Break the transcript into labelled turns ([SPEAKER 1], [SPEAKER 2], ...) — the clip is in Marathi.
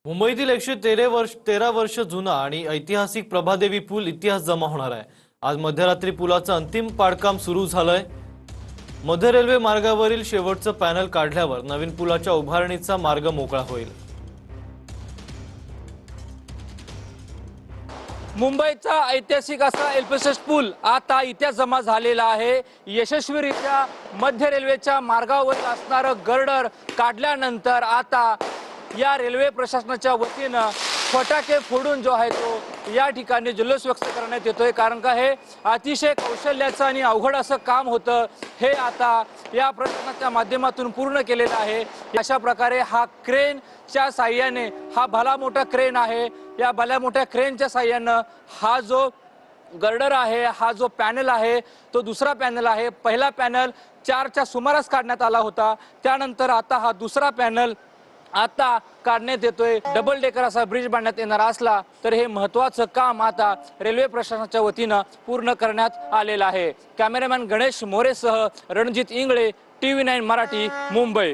[SPEAKER 1] मुंबईतील 113 वर्ष जुना आणि ऐतिहासिक प्रभादेवी पूल इतिहास जमा होणार आहे। आज मध्यरात्री पुलाचं अंतिम पाडकाम सुरू झालंय। मध्य रेल्वे मार्गावरील शेवटचं पॅनल काढल्यावर नवीन पुलाच्या उभारणीचा मार्ग मोकळा होईल।
[SPEAKER 2] मुंबईचा ऐतिहासिक असा एल्पसेस पूल आता इथे जमा झालेला आहे। यशस्वीरित्या मध्य रेल्वेच्या मार्गावर असणारं गर्डर काढल्यानंतर आता या रेल्वे प्रशासनाच्या वतीनं फटाके फोडून जो आहे तो या ठिकाणी जल्लोष व्यक्त करण्यात येतोय। कारण का हे अतिशय कौशल्याचं आणि अवघड असं काम होतं, हे आता या प्रशासनाच्या माध्यमातून पूर्ण केलेलं आहे। अशा प्रकारे हा क्रेनच्या साहाय्याने, हा भला मोठा क्रेन आहे, या भल्या मोठ्या क्रेनच्या साहाय्याने हा जो गर्डर आहे, हा जो पॅनल आहे तो दुसरा पॅनल आहे। पहिला पॅनल 4च्या सुमारास काढण्यात आला होता, त्यानंतर आता हा दुसरा पॅनल आता काढण्यात येतोय। डबल डेकर असा ब्रिज बांधण्यात येणार असला तर हे महत्त्वाचं काम आता रेल्वे प्रशासनाच्या वतीनं पूर्ण करण्यात आलेलं आहे। कॅमेरामॅन गणेश मोरेसह रणजित इंगळे, TV9 मराठी, मुंबई।